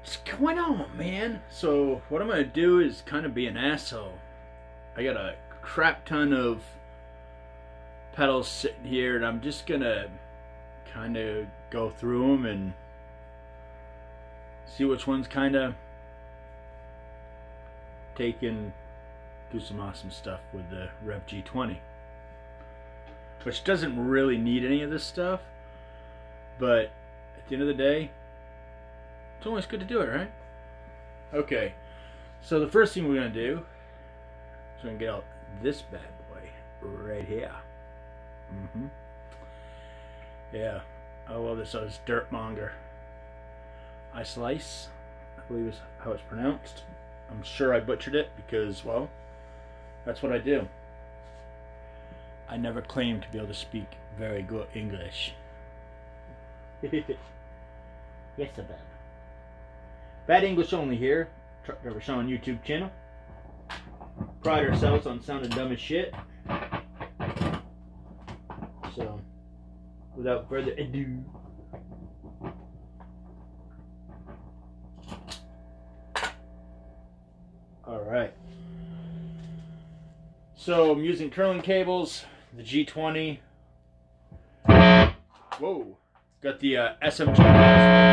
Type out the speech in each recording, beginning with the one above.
What's going on, man? So what I'm gonna do is kind of be an asshole. I got a crap ton of pedals sitting here, and I'm just gonna kind of go through them and see which ones kind of take and do some awesome stuff with the Revv G20, which doesn't really need any of this stuff, but at the end of the day, it's always good to do it, right? Okay, so the first thing we're going to do is we're going to get out this bad boy right here. Yeah, I love this. This Dirtmonger I Slice, I believe is how it's pronounced. I'm sure I butchered it because, well, that's what I do. I never claim to be able to speak very good English. Yes, I bet. Bad English only here. Truck Driver Sean YouTube channel. Pride ourselves on sounding dumb as shit. So, without further ado, alright. So, I'm using curling cables, the G20. Whoa. Got the SMG.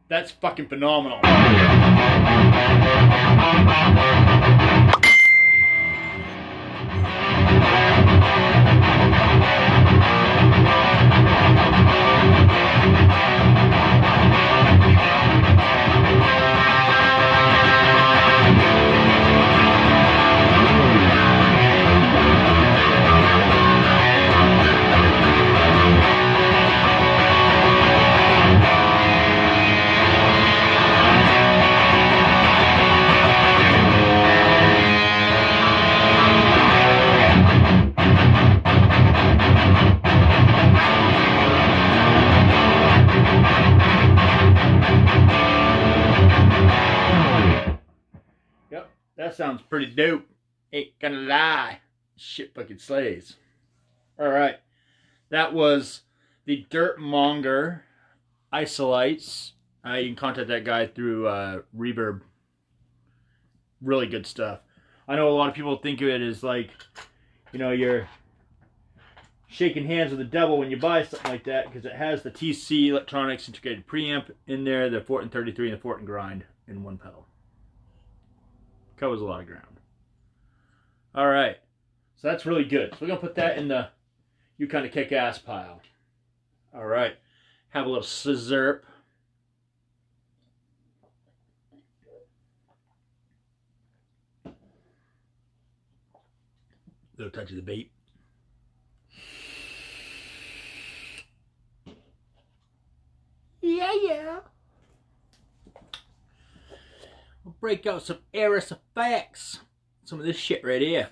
That's fucking phenomenal. That sounds pretty dope. Ain't gonna lie. Shit fucking slays. Alright. That was the Dirtmonger Isolites. You can contact that guy through Reverb. Really good stuff. I know a lot of people think of it as like, you know, you're shaking hands with the devil when you buy something like that, because it has the TC Electronics integrated preamp in there, the Fortin 33 and the Fortin Grind in one pedal. Covers a lot of ground. Alright, so that's really good. So we're going to put that in the You Kinda Kick Ass pile. All right. Have a little scissor. Little touch of the bait. Yeah. We'll break out some Eris effects. Some of this shit right here.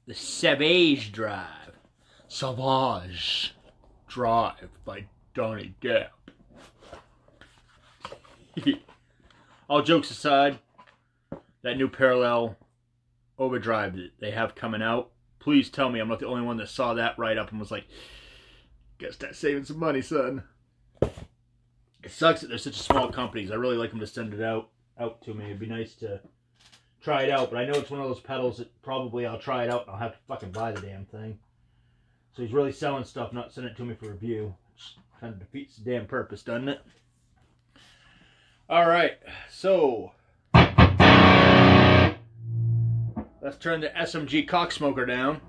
The Savage Drive. Savage Drive by Donnie Depp. All jokes aside, that new parallel Overdrive that they have coming out, please tell me I'm not the only one that saw that write up and was like, gotta start saving some money, son. It sucks that they're such small companies. I really like them to send it out to me. It'd be nice to try it out, but I know it's one of those pedals that probably I'll try it out and I'll have to fucking buy the damn thing. So he's really selling stuff, not sending it to me for review. Which kind of defeats the damn purpose, doesn't it? Alright, so let's turn the SMG cocksmoker down.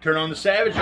Turn on the Savage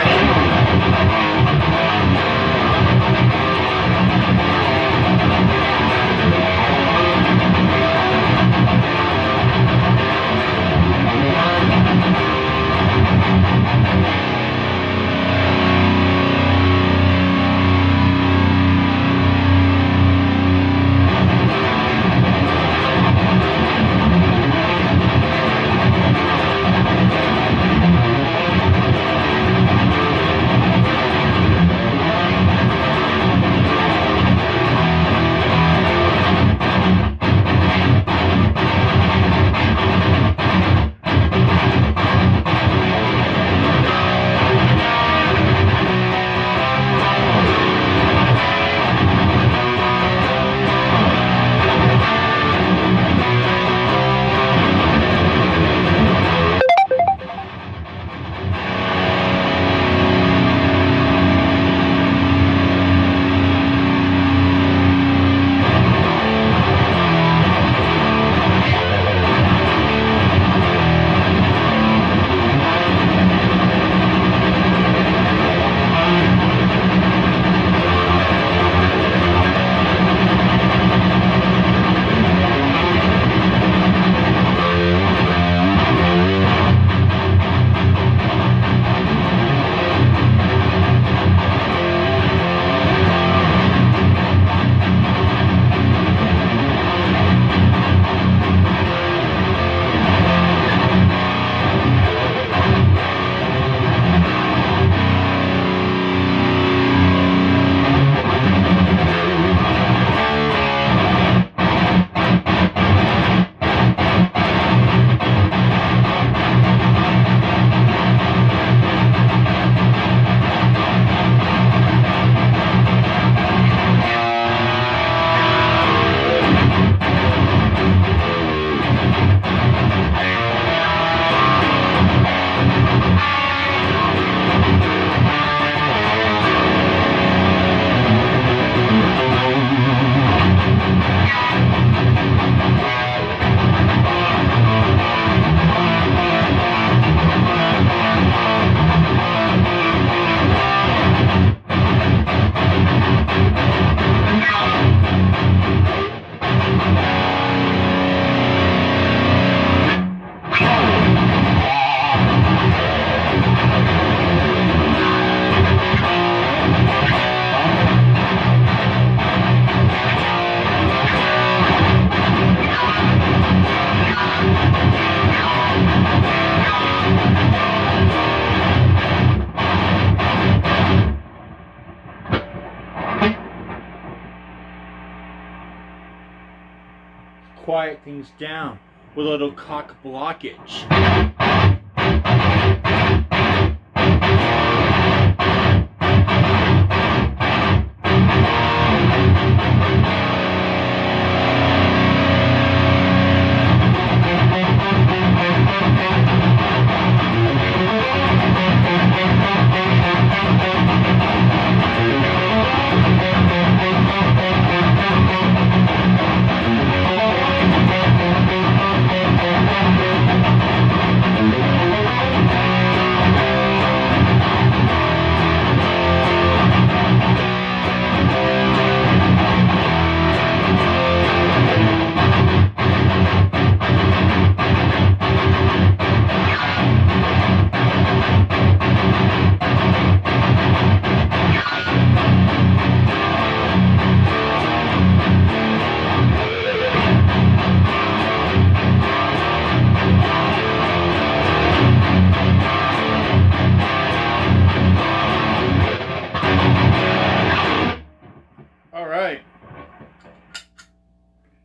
quiet things down with a little cock blockage.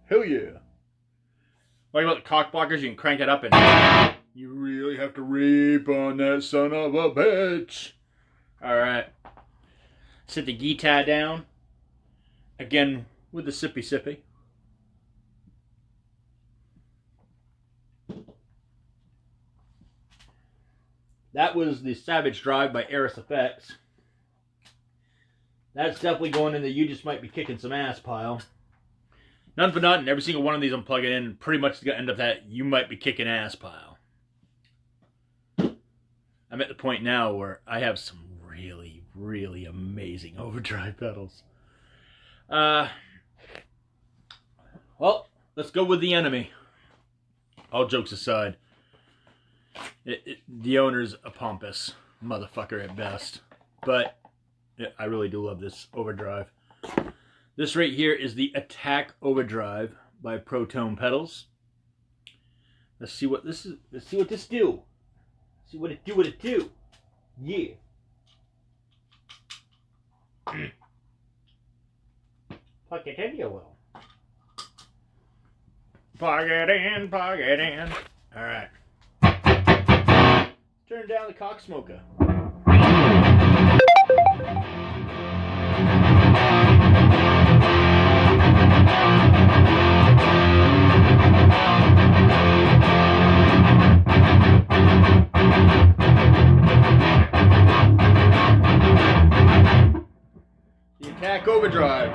Hell yeah. What about the cock blockers? You can crank it up and you really have to reap on that son of a bitch. Alright. Set the guitar down. Again, with the sippy sippy. That was the Savage Drive by Eris Effects. That's definitely going in the You Just Might Be Kicking Some Ass pile. None for nothing, every single one of these I'm plugging in pretty much is going to end up that You Might Be Kicking Ass pile. I'm at the point now where I have some really, really amazing overdrive pedals. Well, let's go with the enemy. All jokes aside. The owner's a pompous motherfucker at best. But I really do love this overdrive. This right here is the Attack Overdrive by Protone Pedals. Let's see what this is. Let's see what this do. See what it do. What it do. Yeah. Plug it in, you will. Plug it in. Plug it in. All right. Turn down the cock smoker. The Attack Overdrive.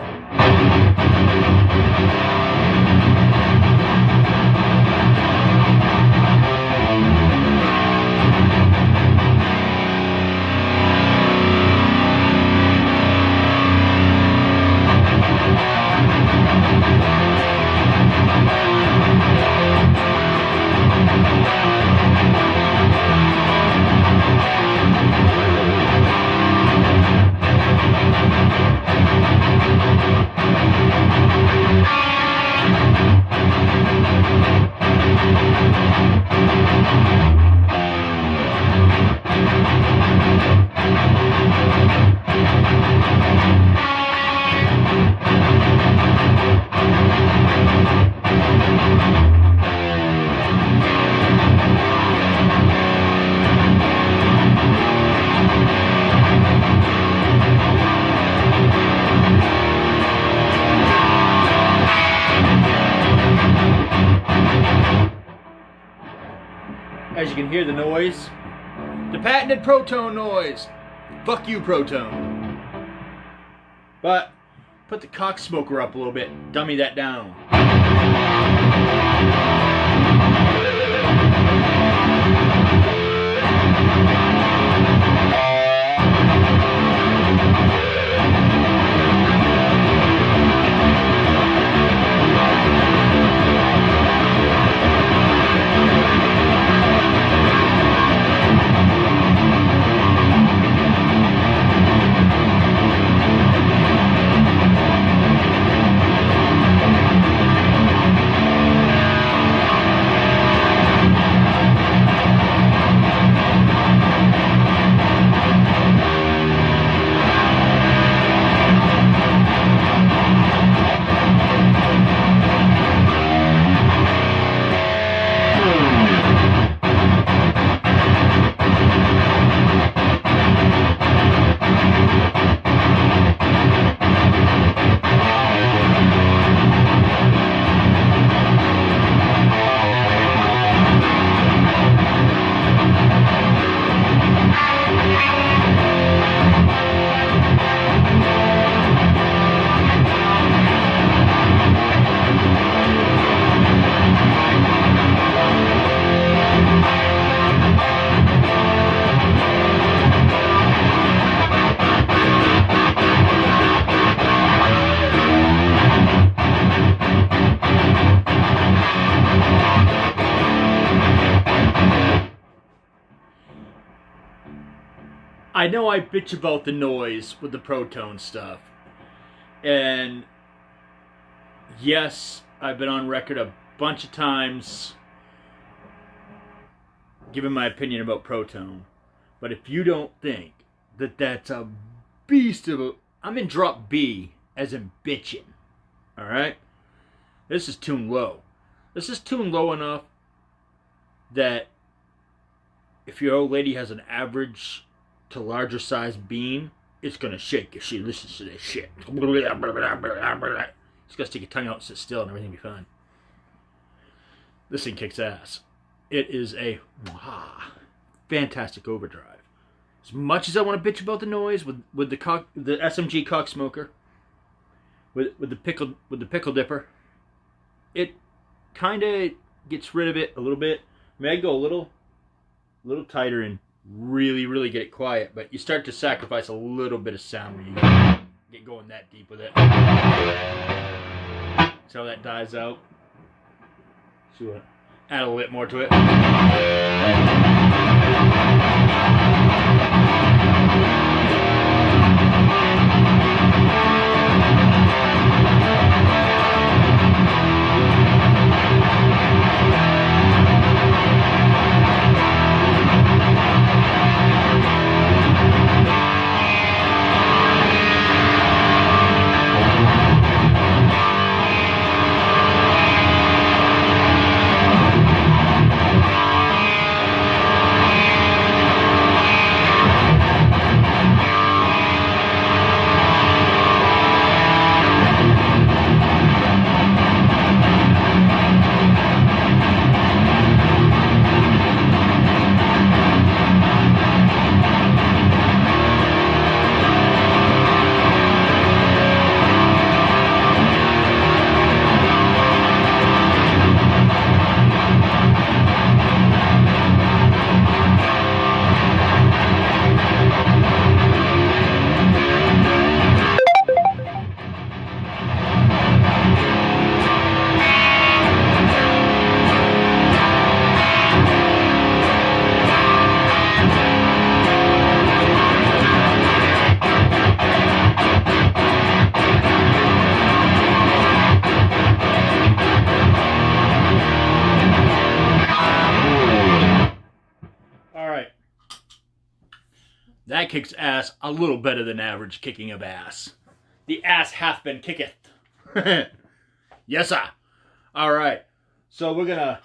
As you can hear the noise, the patented Protone noise. Fuck you, Protone. But put the cock smoker up a little bit, dummy that down. I know I bitch about the noise with the Protone stuff. And yes, I've been on record a bunch of times giving my opinion about Protone. But if you don't think that that's a beast of a... I'm in drop B as in bitching. Alright? This is tuned low. This is tuned low enough that if your old lady has an average to larger size bean, it's going to shake if she listens to this shit. Just got to stick your tongue out and sit still and everything will be fine. This thing kicks ass. It is a fantastic overdrive. As much as I want to bitch about the noise with the SMG cock smoker, with the pickle dipper, it kind of gets rid of it a little bit. I mean, I go a little tighter and really get it quiet, but you start to sacrifice a little bit of sound when you get going that deep with it. See how that dies out? See what? Add a little bit more to it. That kicks ass a little better than average kicking of ass. The ass hath been kicketh. Yes, sir. All right. So we're going to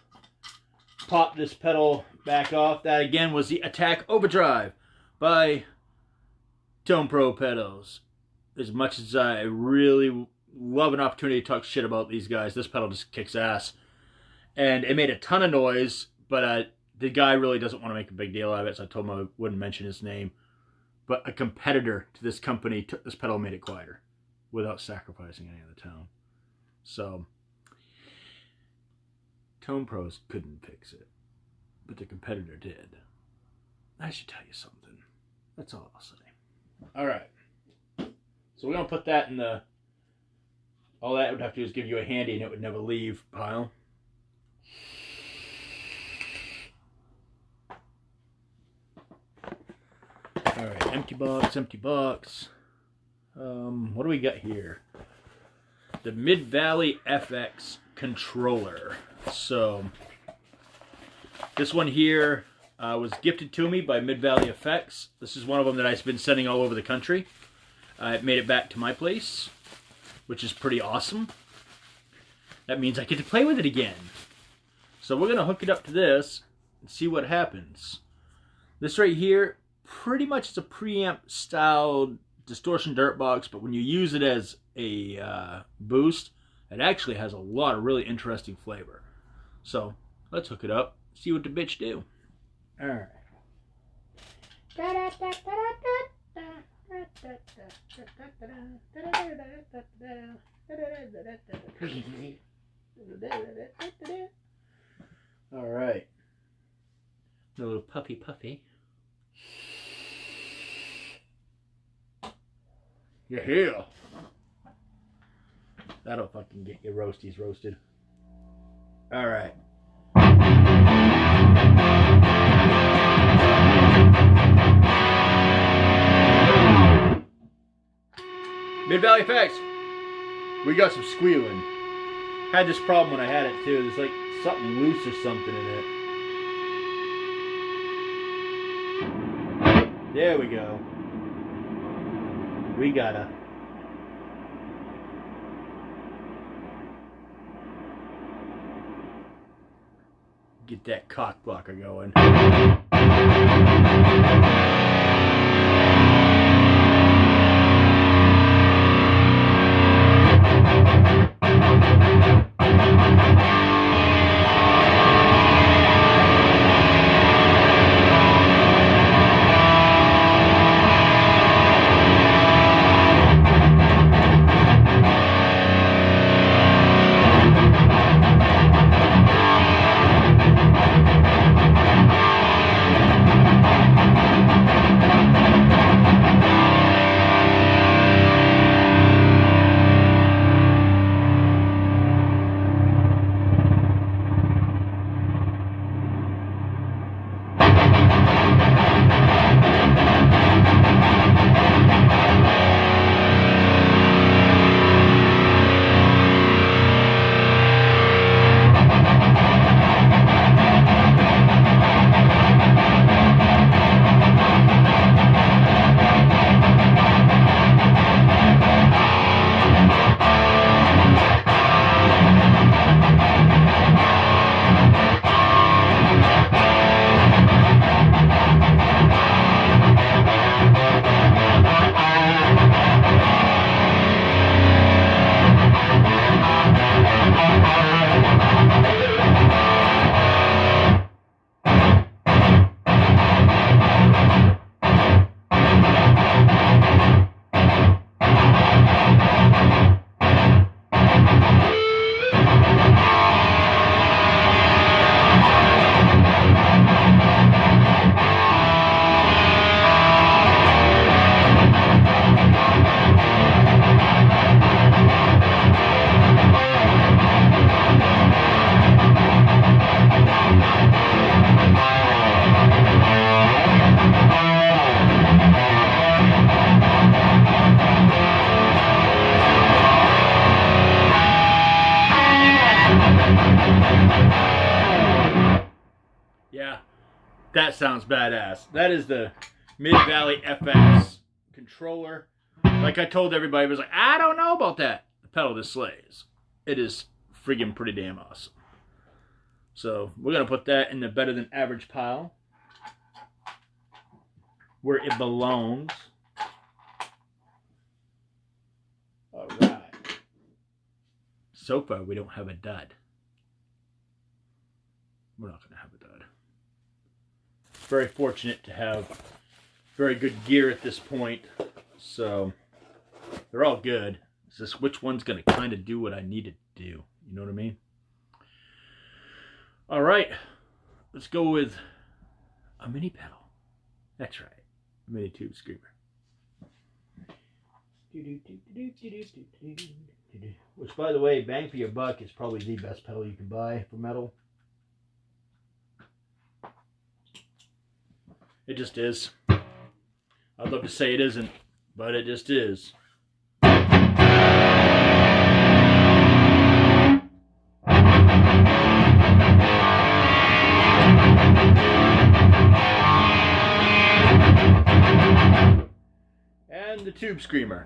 pop this pedal back off. That, again, was the Attack Overdrive by Tone Pro Pedals. As much as I really love an opportunity to talk shit about these guys, this pedal just kicks ass. And it made a ton of noise, but the guy really doesn't want to make a big deal out of it, so I told him I wouldn't mention his name. But a competitor to this company took this pedal and made it quieter without sacrificing any of the tone. So, Tone Pros couldn't fix it, but the competitor did. I should tell you something. That's all I'll say. All right. So we're going to put that in the... All that would have to do is give you a handy and it would never leave pile. All right, empty box, empty box. What do we got here? The Mid-Valley FX controller. So, this one here was gifted to me by Mid-Valley FX. This is one of them that I've been sending all over the country. It made it back to my place, which is pretty awesome. That means I get to play with it again. So we're going to hook it up to this and see what happens. This right here, pretty much it's a preamp style distortion dirt box, but when you use it as a boost, it actually has a lot of really interesting flavor. So let's hook it up, see what the bitch do. All right. All right. A little puffy. Yeah. That'll fucking get your roasties roasted. All right. Mid-Valley Effects. We got some squealing. Had this problem when I had it too. There's like something loose or something in it. There we go. We gotta. Get that cock blocker going. Yeah, that sounds badass. That is the Mid-Valley FX controller. Like I told everybody, I was like, I don't know about that. The pedal just slays. It is friggin' pretty damn awesome. So we're going to put that in the better than average pile, where it belongs. All right. So far, we don't have a dud. We're not going to have a dud. Very fortunate to have very good gear at this point. So they're all good. It's just which one's going to kind of do what I need it to do. You know what I mean? All right. Let's go with a mini pedal. That's right. A mini tube screamer. Which, by the way, bang for your buck is probably the best pedal you can buy for metal. It just is. I'd love to say it isn't, but it just is. And the tube screamer.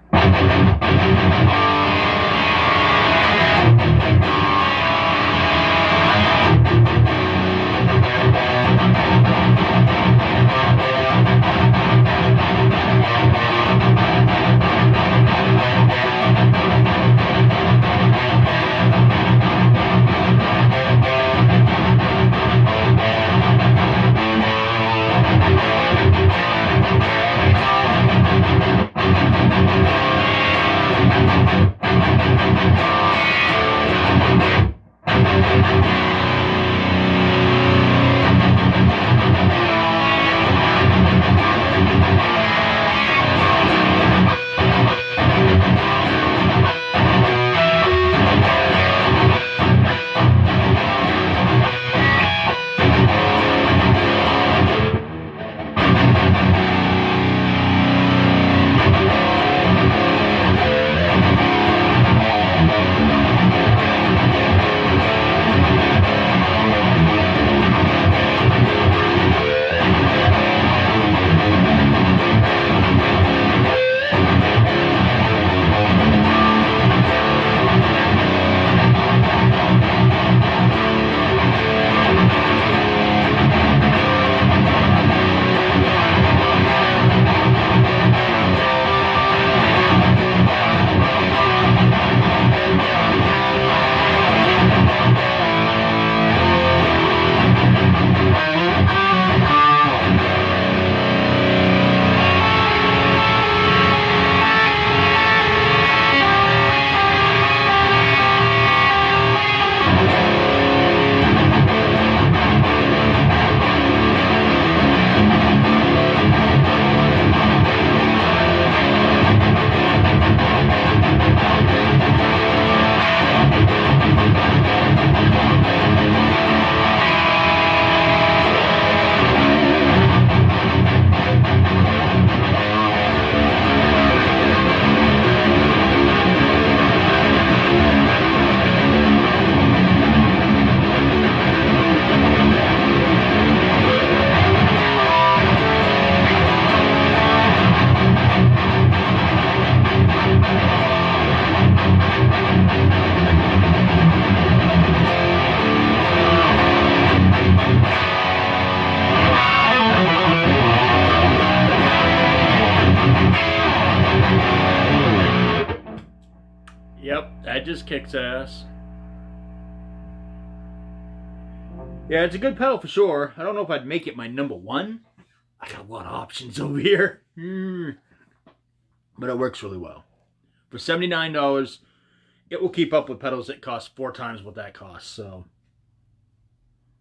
just kicks ass. Yeah, it's a good pedal for sure. I don't know if I'd make it my number one. I got a lot of options over here. But it works really well. For $79, it will keep up with pedals that cost 4 times what that costs. So,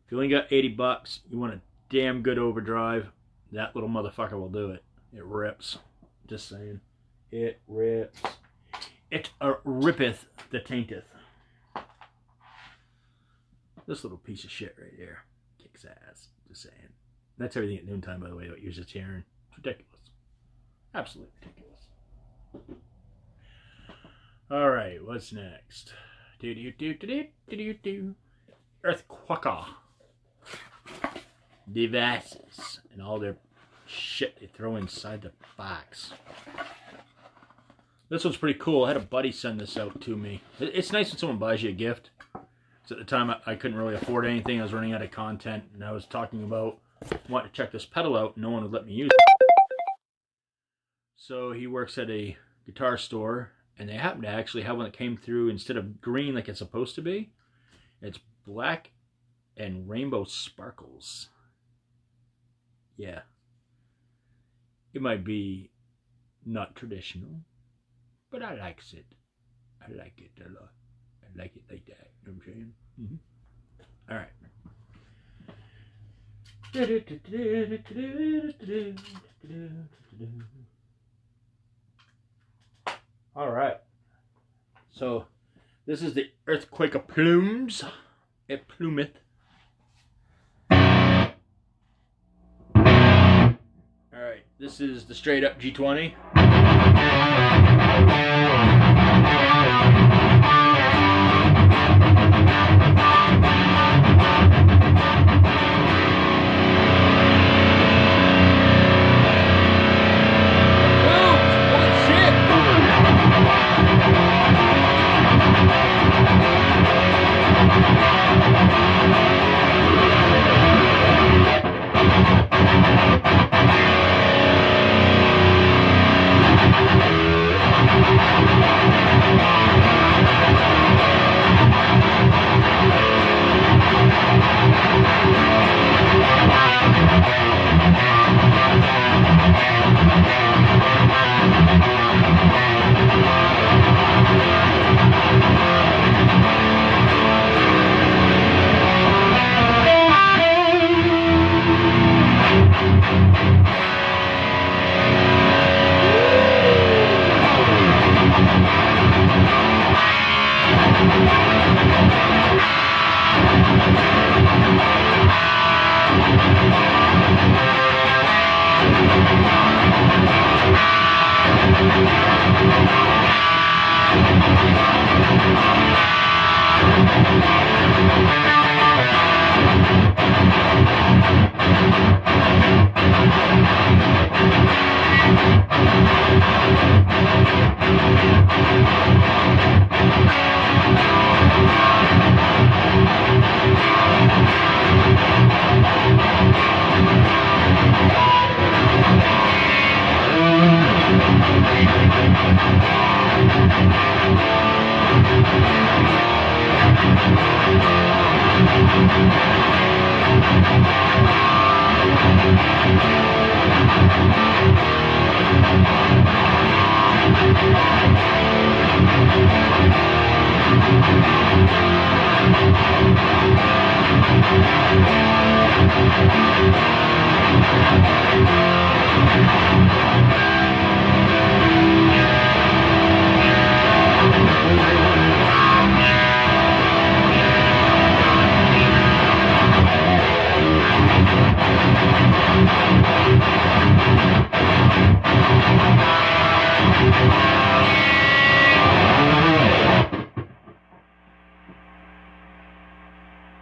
if you only got 80 bucks, you want a damn good overdrive, that little motherfucker will do it. It rips. Just saying. It rips. It rippeth the tainteth. This little piece of shit right here kicks ass. Just saying. That's everything at noontime, by the way, what you're just hearing. It's ridiculous. Absolutely ridiculous. Alright, what's next? Earthquaker devices and all their shit they throw inside the box. This one's pretty cool. I had a buddy send this out to me. It's nice when someone buys you a gift. So at the time I couldn't really afford anything. I was running out of content, and I was talking about wanting to check this pedal out. No one would let me use it. So he works at a guitar store, and they happen to actually have one that came through instead of green like it's supposed to be. It's black and rainbow sparkles. Yeah. It might be not traditional, but I likes it. I like it a lot. I like it like that. You know what I'm saying? Mm-hmm. All right. All right. So this is the Earthquaker Plumes. It plumeth. All right. This is the straight up G20.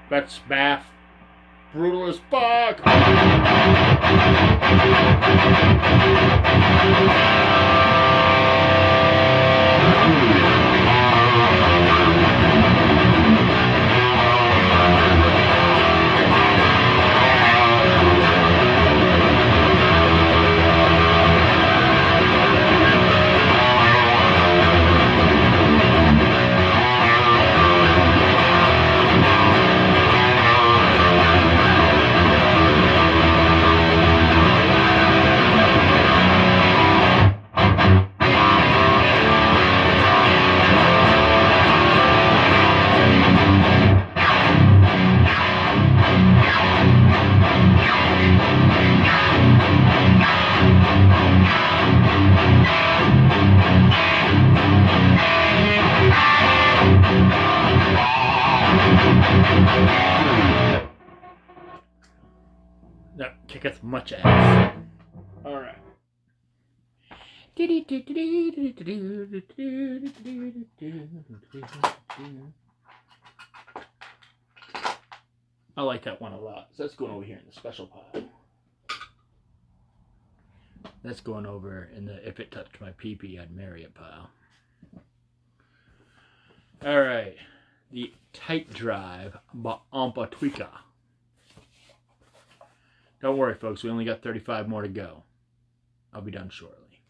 That's bath. Brutal as fuck. That kicketh much ass. Alright. I like that one a lot. So that's going over here in the special pile. That's going over in the if it touched my pee-pee, I'd marry it pile. Alright. The Tight Drive by Amplification. Don't worry, folks. We only got 35 more to go. I'll be done shortly.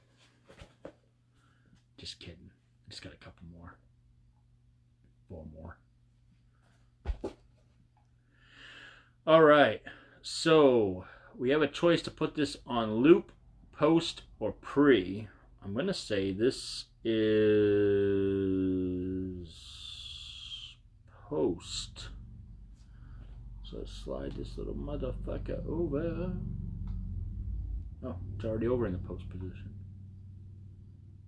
Just kidding. I just got a couple more. 4 more. Alright. So, we have a choice to put this on loop, post, or pre. I'm going to say this is post. So slide this little motherfucker over. Oh, it's already over in the post position.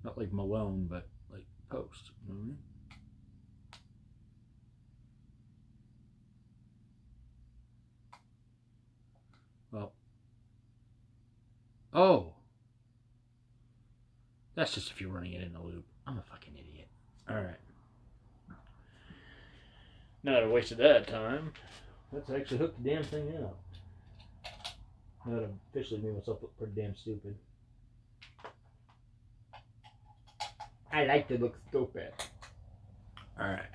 Not like Malone, but like post. You know what I mean? Well. Oh. That's just if you're running it in a loop. I'm a fucking idiot. Alright. Now that I wasted that time, let's actually hook the damn thing up. Now that I've officially made myself look pretty damn stupid. I like to look stupid. Alright.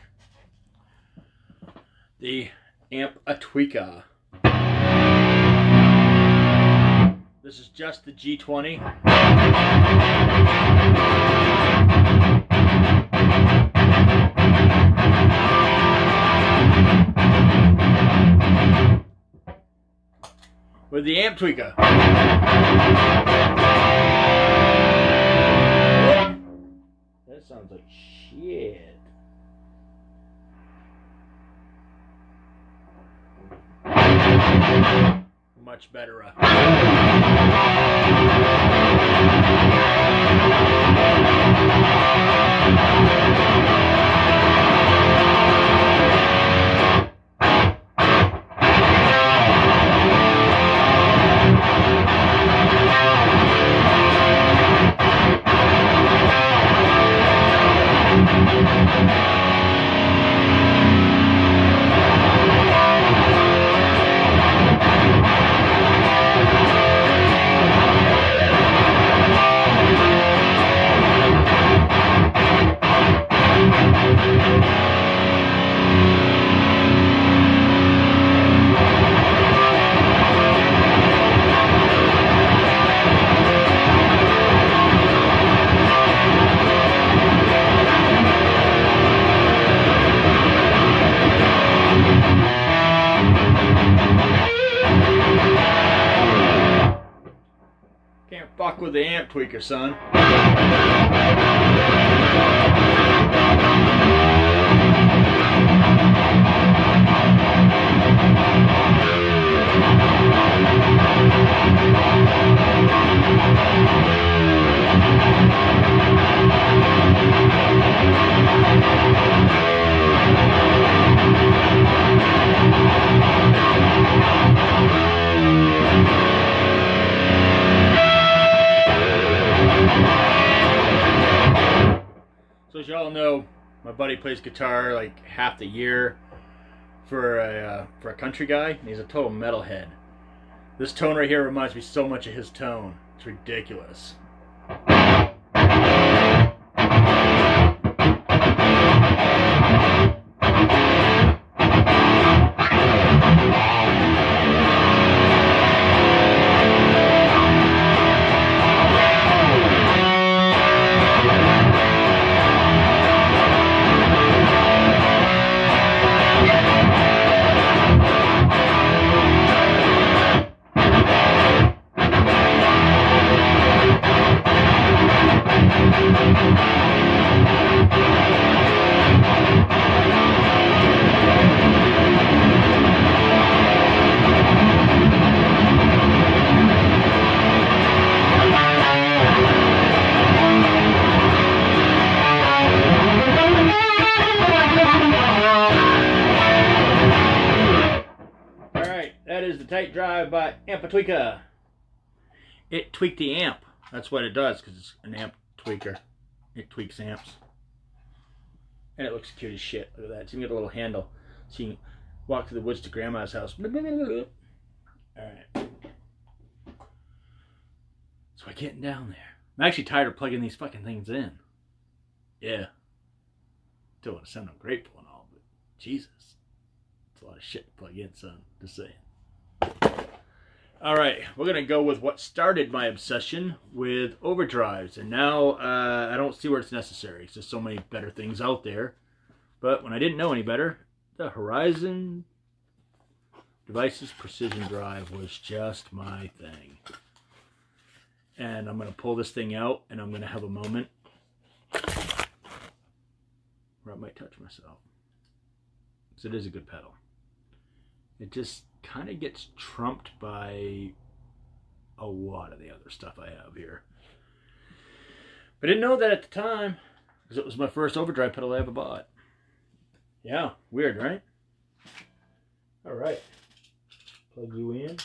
The Amplification. This is just the G20. With the amp tweaker. That sounds like shit. Much better. Can't fuck with the amp tweaker, son. So as you all know, my buddy plays guitar like half the year for a country guy, and he's a total metalhead. This tone right here reminds me so much of his tone. It's ridiculous. is the Tight Drive by Amp-A-Tweaker. It tweaked the amp. That's what it does, because it's an amp tweaker. It tweaks amps. And it looks cute as shit. Look at that. It's even got a little handle. So you can walk through the woods to Grandma's house. Alright. So we're getting down there. I'm actually tired of plugging these fucking things in. Yeah. Don't want to sound ungrateful and all, but Jesus. It's a lot of shit to plug in, son. Just saying. Alright, we're going to go with what started my obsession with overdrives. And now I don't see where it's necessary. There's so many better things out there. But when I didn't know any better, the Horizon Devices Precision Drive was just my thing. And I'm going to pull this thing out and I'm going to have a moment where I might touch myself. Because it is a good pedal. It just kind of gets trumped by a lot of the other stuff I have here. But I didn't know that at the time, because it was my first overdrive pedal I ever bought. Yeah, weird, right? Alright. Plug you in.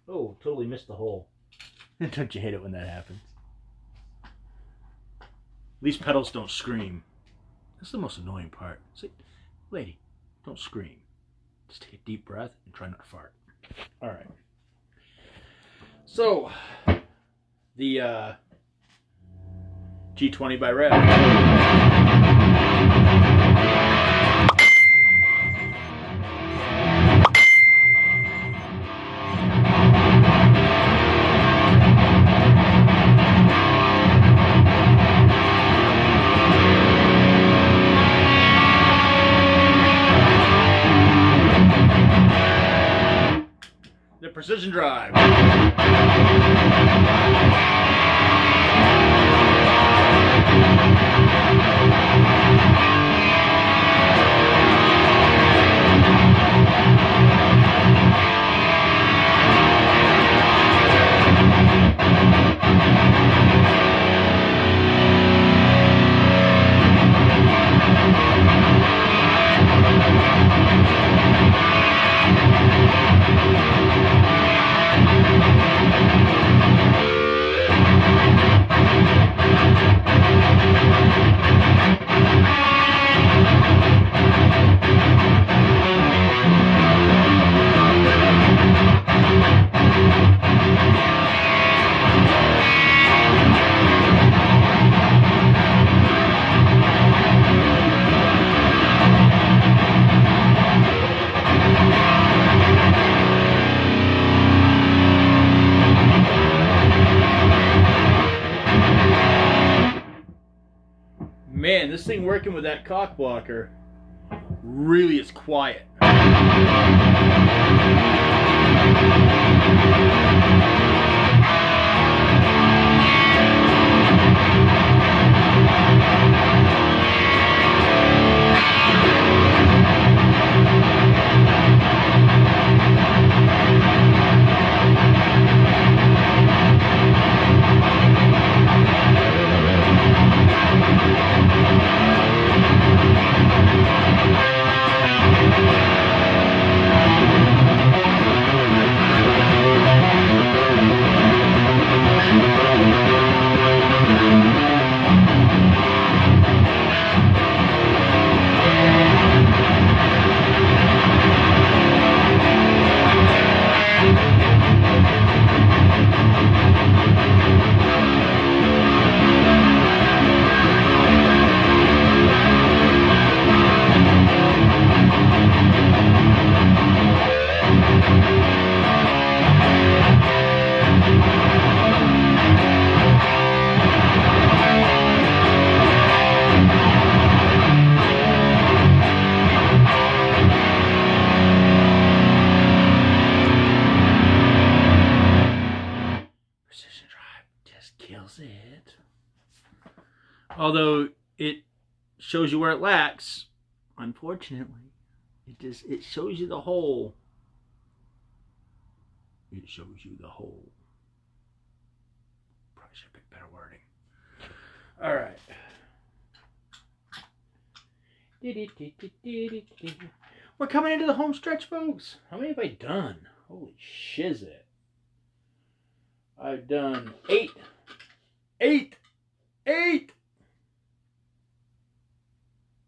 Oh, totally missed the hole. Don't you hate it when that happens? These pedals don't scream. That's the most annoying part. Say, lady, don't scream. Just take a deep breath and try not to fart. Alright. So, the G20 by Revv. The Precision Drive. Man, this thing working with that cock blocker really is quiet. Although it shows you where it lacks, unfortunately, it shows you the hole. It shows you the hole. Probably should pick better wording. All right. We're coming into the home stretch, folks. How many have I done? Holy shizzit. I've done 8. 8! 8!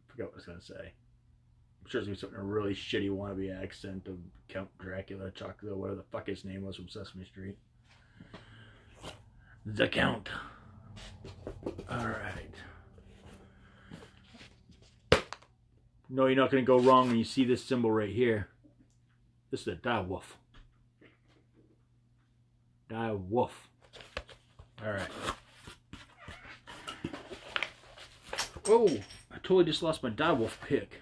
Forgot what I was going to say. I'm sure it's going to be something a really shitty wannabe accent of Count Dracula, Chocolate, whatever the fuck his name was from Sesame Street. The Count. Alright. No, you're not going to go wrong when you see this symbol right here. This is a die wolf. Die wolf. Alright. Oh, I totally just lost my die wolf pick.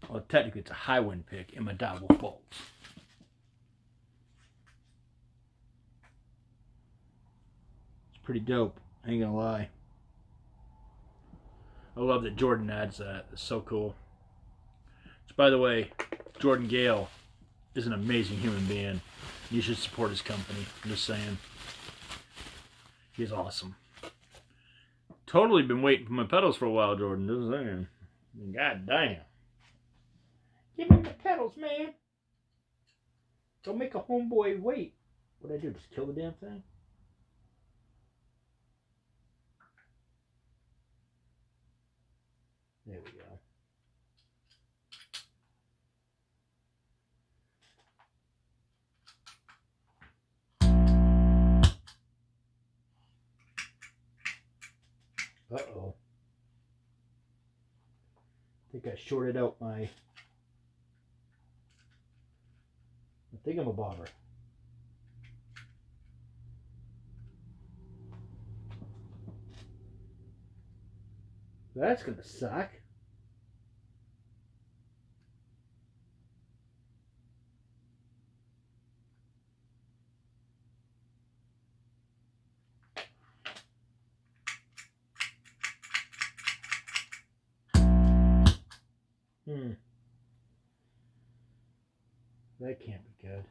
Well, technically it's a high wind pick in my die wolf bolts. It's pretty dope. I ain't gonna lie. I love that Jordan adds that. It's so cool. So, by the way, Jordan Gale is an amazing human being. You should support his company. I'm just saying. He's awesome. Totally been waiting for my pedals for a while, Jordan. Just saying. God damn. Give me the pedals, man. Don't make a homeboy wait. What'd I do? Just kill the damn thing? There we go. Uh-oh. I think I shorted out my thingamabobber. That's gonna suck. That can't be good.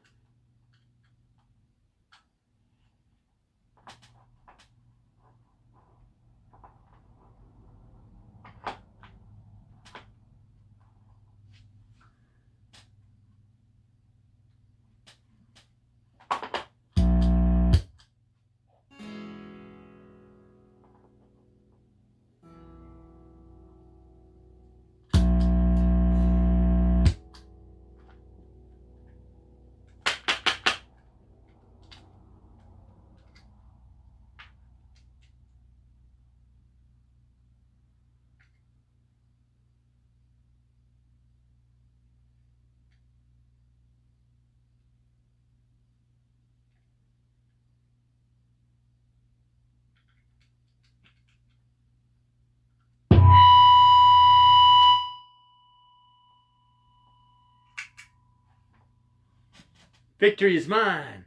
Victory is mine.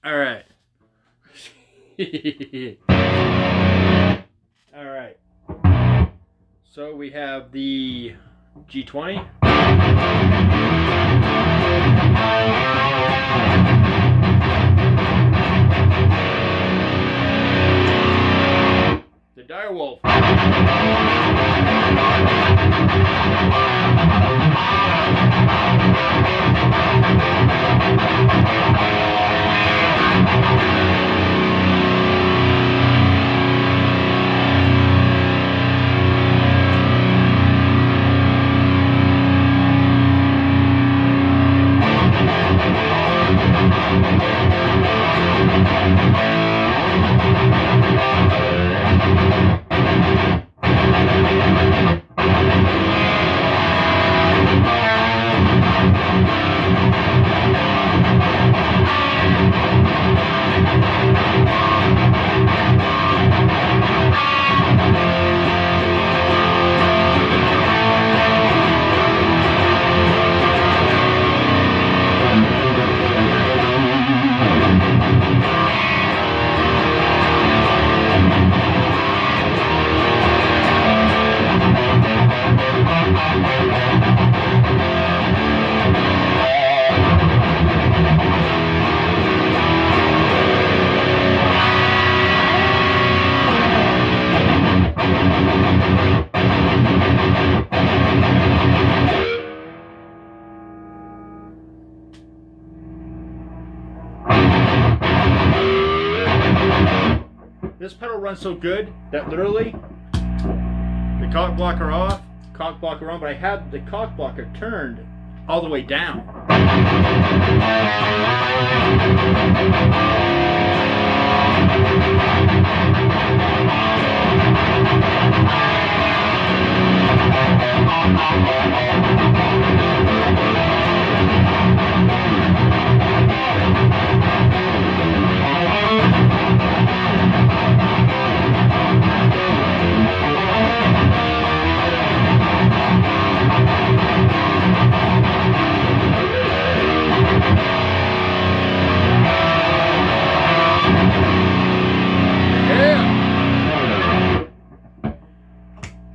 All right. All right. So we have the G20. The Direwolf. This pedal runs so good that literally the cock blocker off, cock blocker on, but I have the cock blocker turned all the way down.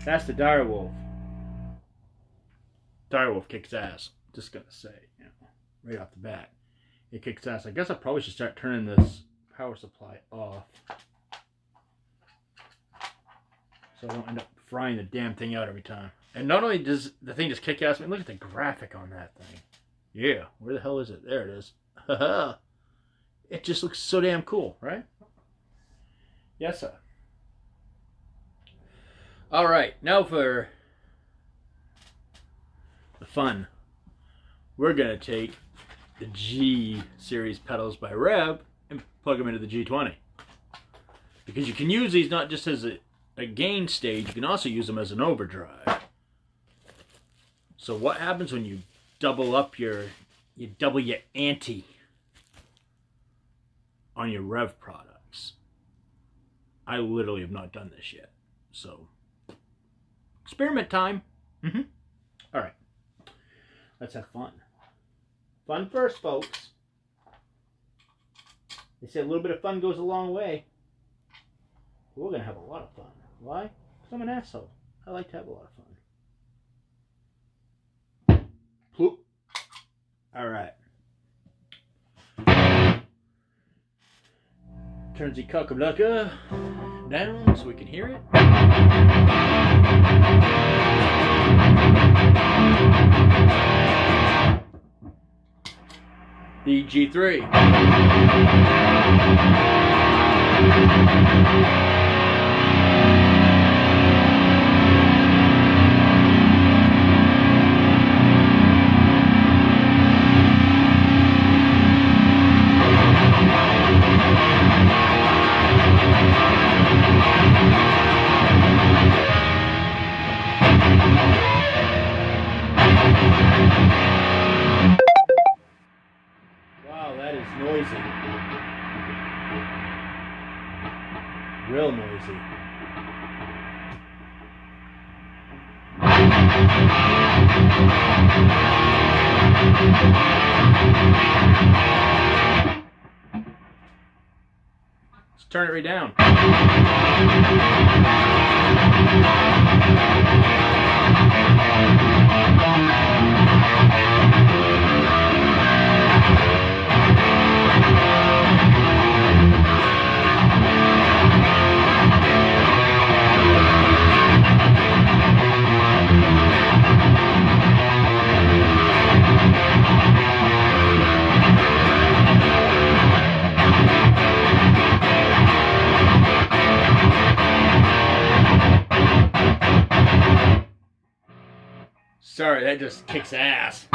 That's the Direwolf. Direwolf kicks ass. Just gonna say, you know, right off the bat, it kicks ass. I guess I probably should start turning this power supply off, so I don't end up frying the damn thing out every time. And not only does the thing just kick ass, I mean, look at the graphic on that thing. Yeah, where the hell is it? There it is. Haha. It just looks so damn cool, right? Yes, sir. All right, now for the fun. We're gonna take the G series pedals by Revv and plug them into the G20, because you can use these not just as a gain stage, you can also use them as an overdrive. So what happens when you double up your ante on your Revv products? I literally have not done this yet, so experiment time. All right, let's have fun. Fun first, folks. They say a little bit of fun goes a long way. We're gonna have a lot of fun. Why? Because I'm an asshole. I like to have a lot of fun. Ploop. All right. Turns the cockablucker down so we can hear it. The G3. Noisy. Real noisy. Let's turn it right down. Sorry, that just kicks ass.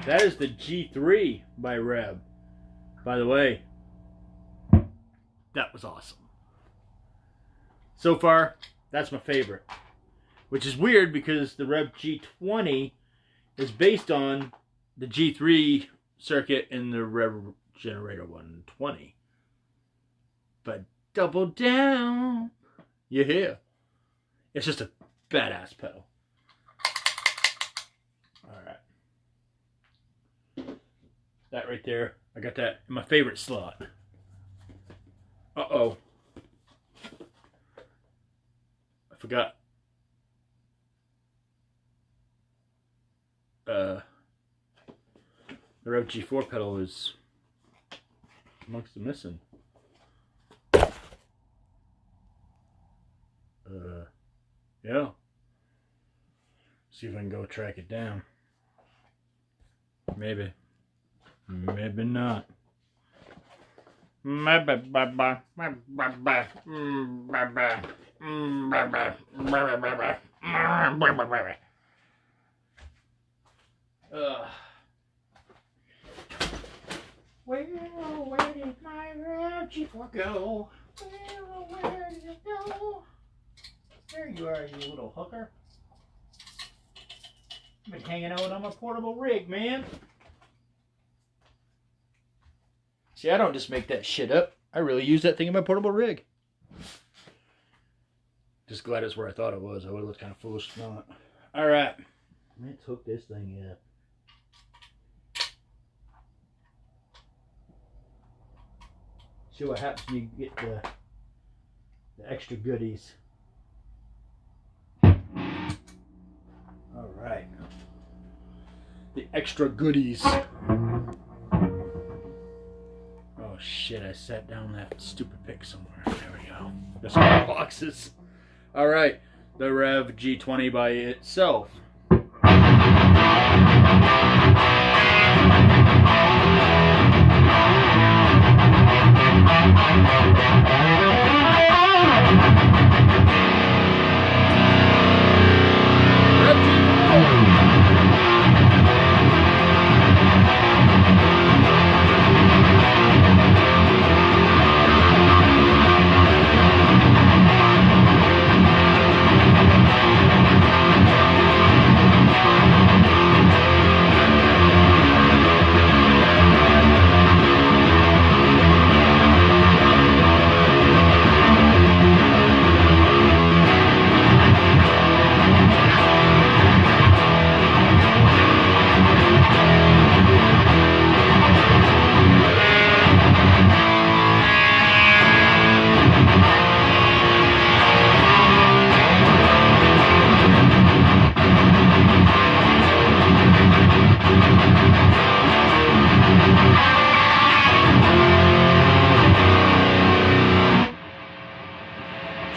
That is the G3 by Revv. By the way, that was awesome. So far, that's my favorite. Which is weird because the Revv G20 is based on the G3 circuit in the Revv Generator 120. But double down. You hear? It's just a badass pedal. Alright. That right there, I got that in my favorite slot. Uh-oh. I forgot. The Revv G4 pedal is amongst the missing. Yeah. See if I can go track it down. Maybe. Maybe not. Where did my Revv G4 go? Where did it go? There you are, you little hooker. I've been hanging out on my portable rig, man. See, I don't just make that shit up. I really use that thing in my portable rig. Just glad it's where I thought it was. I would have looked kind of foolish if not. Alright. Let's hook this thing up. See what happens when you get the extra goodies. Alright. The extra goodies. Oh shit, I set down that stupid pick somewhere. There we go. There's some boxes. Alright, the Revv G20 by itself.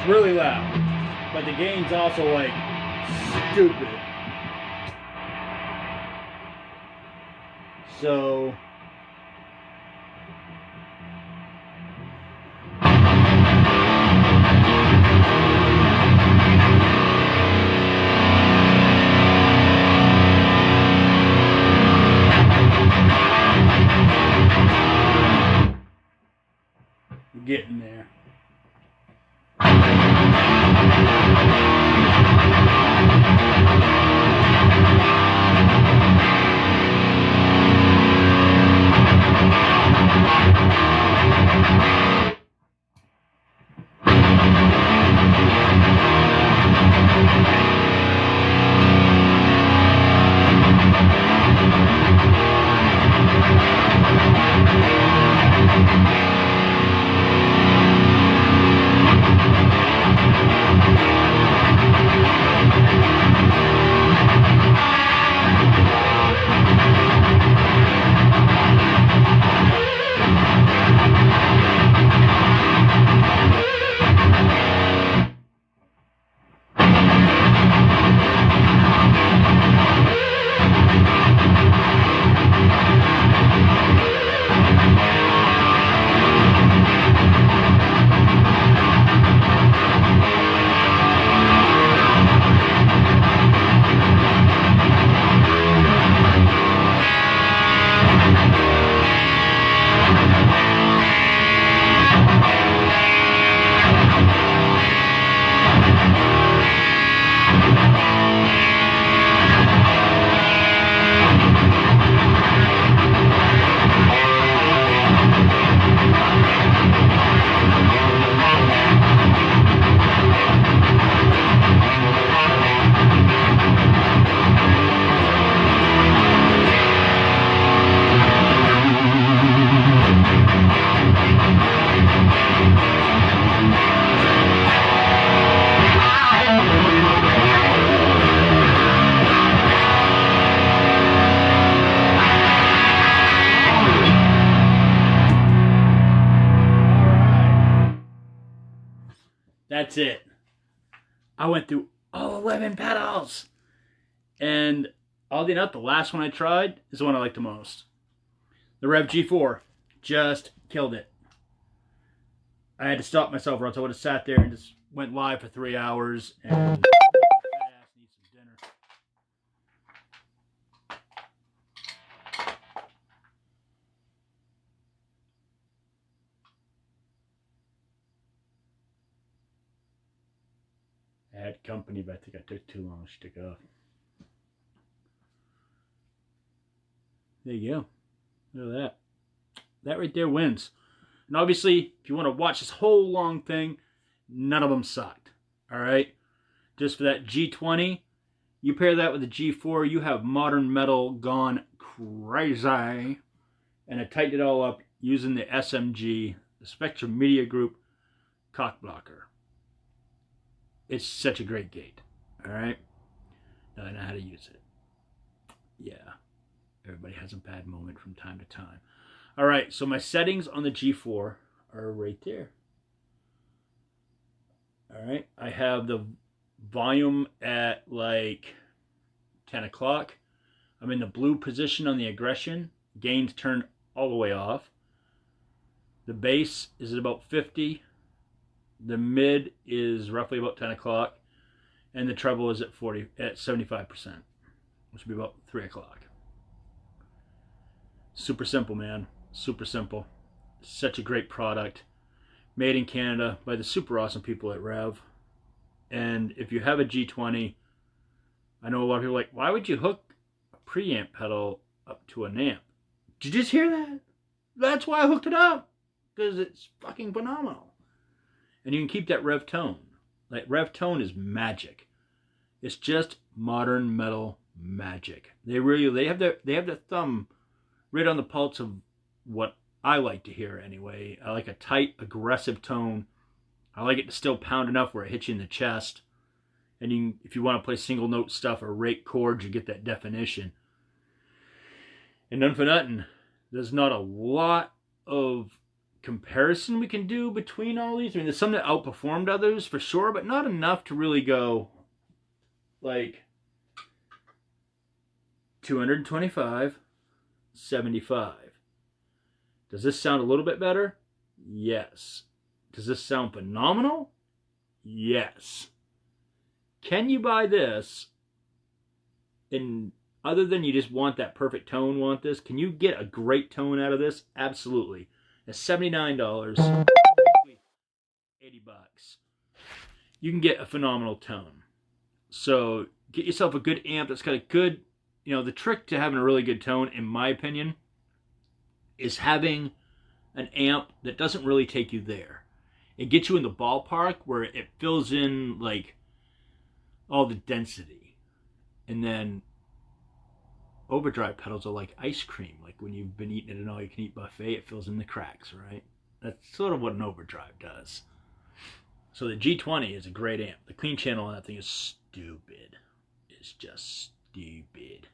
Really loud, but the gain's also like stupid. So getting there. that's it. I went through all 11 pedals. And oddly enough, the last one I tried is the one I like the most. The Revv G4 just killed it. I had to stop myself or else I would have sat there and just went live for 3 hours and my fat ass needs some dinner. I had company, but I think I took too long to stick off. There you go. Look at that. That right there wins. And obviously, if you want to watch this whole long thing, none of them sucked. Alright? Just for that G20, you pair that with the G4, you have modern metal gone crazy. And I tightened it all up using the SMG, the Spectrum Media Group cock blocker. It's such a great gate. Alright? Now I know how to use it. Yeah. Everybody has a bad moment from time to time. Alright, so my settings on the G4 are right there. Alright, I have the volume at like 10 o'clock. I'm in the blue position on the aggression. Gain's turned all the way off. The bass is at about 50. The mid is roughly about 10 o'clock. And the treble is at 75%, which would be about 3 o'clock. Super simple, man. Super simple. Such a great product. Made in Canada by the super awesome people at Revv. And if you have a G20, I know a lot of people are like, why would you hook a preamp pedal up to an amp? Did you just hear that? That's why I hooked it up. Because it's fucking phenomenal. And you can keep that Revv tone. Like, Revv tone is magic. It's just modern metal magic. They have their thumb right on the pulse of what I like to hear anyway. I like a tight, aggressive tone. I like it to still pound enough where it hits you in the chest. And if you want to play single note stuff or rake chords, you get that definition. And none for nothing, there's not a lot of comparison we can do between all these. I mean, there's some that outperformed others for sure, but not enough to really go like 225, 75. Does this sound a little bit better? Yes. Does this sound phenomenal? Yes. Can you buy this? And other than you just want that perfect tone, want this, can you get a great tone out of this? Absolutely. At $79, 80 bucks, you can get a phenomenal tone. So get yourself a good amp that's got a good, the trick to having a really good tone, in my opinion, is having an amp that doesn't really take you there. It gets you in the ballpark where it fills in like all the density. And then overdrive pedals are like ice cream. Like when you've been eating at an all-you-can-eat buffet, it fills in the cracks, right? That's sort of what an overdrive does. So the G20 is a great amp. The clean channel on that thing is stupid. It's just stupid.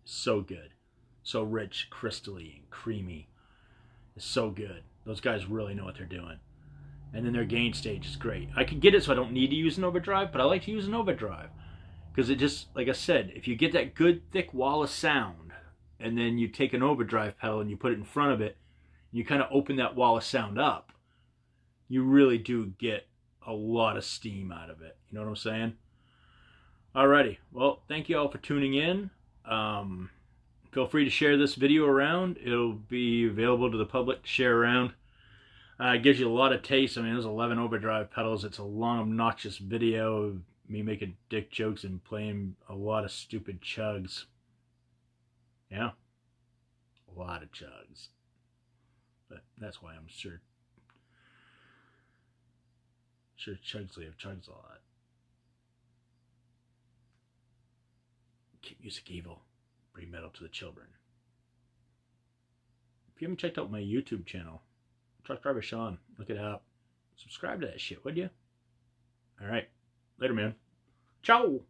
So good. So rich, crystally, and creamy. It's so good. Those guys really know what they're doing. And then their gain stage is great. I could get it so I don't need to use an overdrive, but I like to use an overdrive. Because it just, like I said, if you get that good thick wall of sound, and then you take an overdrive pedal and you put it in front of it, and you kind of open that wall of sound up, you really do get a lot of steam out of it. You know what I'm saying? Alrighty. Well, thank you all for tuning in. Feel free to share this video around. It'll be available to the public to share around. It gives you a lot of taste. I mean, there's 11 overdrive pedals. It's a long, obnoxious video of me making dick jokes and playing a lot of stupid chugs. Yeah. A lot of chugs. But that's why I'm sure Chugsley have chugs a lot. Keep music evil. Bring metal to the children. If you haven't checked out my YouTube channel, Truck Driver Sean, look it up. Subscribe to that shit, would you? Alright. Later, man. Ciao!